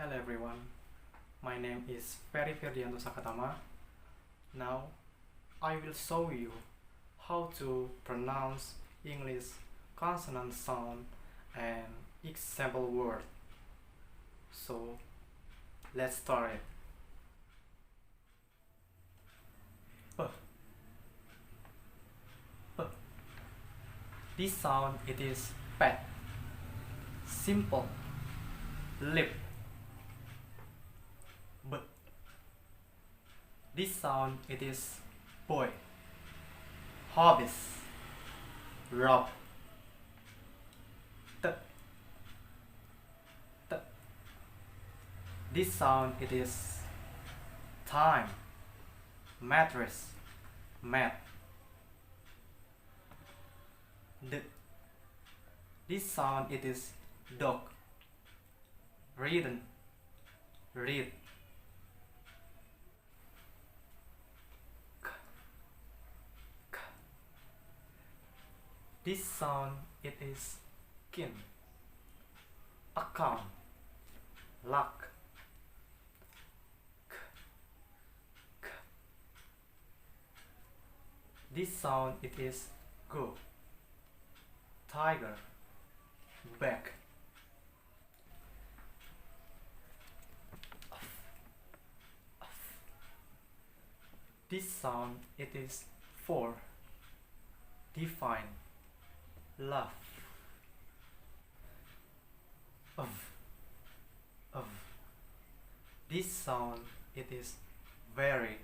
Hello everyone, my name is Ferdianto Sakatama. Now I will show you how to pronounce English consonant sound and example word. So let's start it. P. P. This sound it is pet, simple, lip. B. This sound it is boy, hobbies, robe. T. T. This sound it is time, mattress, mat. D. This sound it is dog, reading, read. K. K. This sound it is kin, account, luck. K. K. This sound it is go, tiger, back. This sound it is for, define, love. Of. This sound it is very,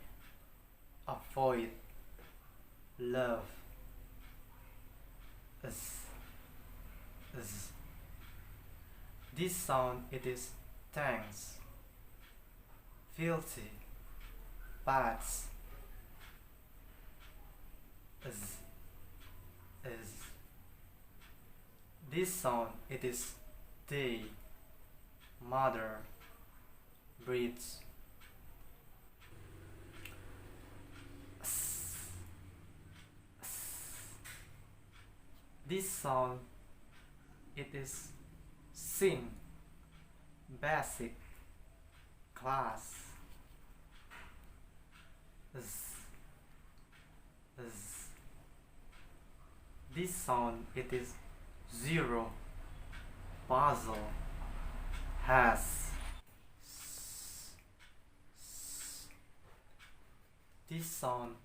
avoid, love. As. This sound it is thanks, filthy, bats. As. This sound it is day, mother, breeds. This sound it is sing, basic, class. This sound it is zero, puzzle, has. This sound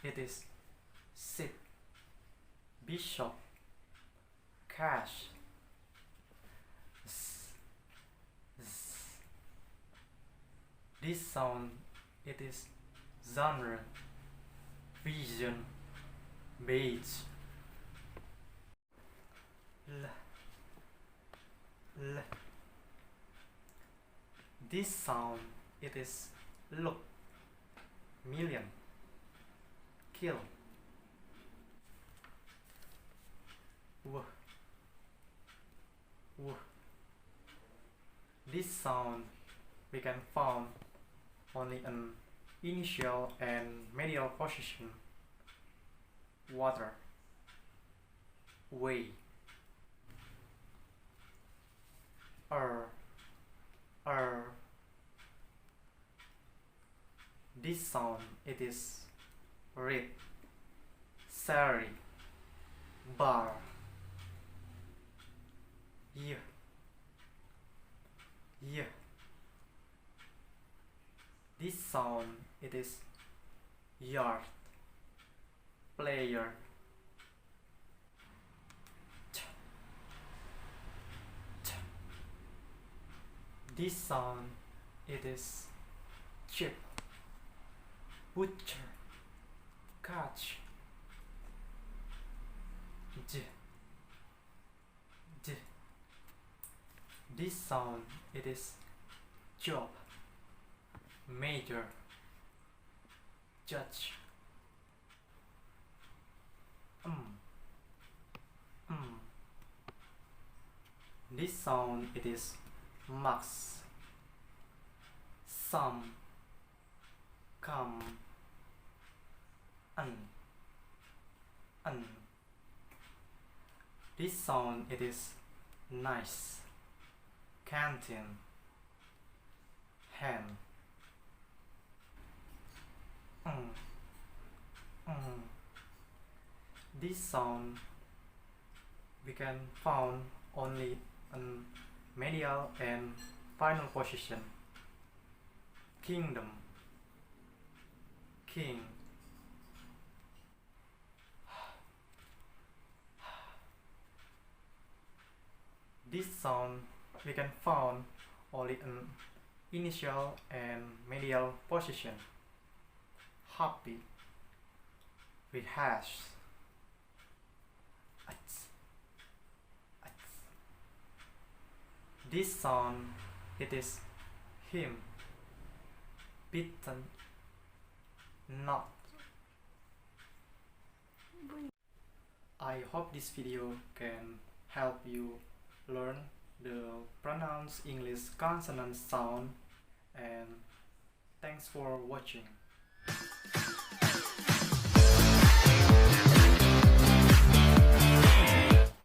it is sit, bishop, cash. This sound it is genre, vision, beige. L. This sound it is look, million, kill. W. This sound we can found only an initial and medial position. Water, way. This sound it is read, sari, bar. Yeah. This sound it is yard, player. This sound it is chip, butcher, catch. This sound it is job, major, judge. This sound it is max, some, come, un. This sound it is nice, canteen, hand. This sound we can found only in medial and final position. Kingdom, king. This sound we can found only in initial and medial position. Hæpi, Rehash. This sound, it is him, bitten, not. I hope this video can help you learn the pronounce English consonant sound, and thanks for watching.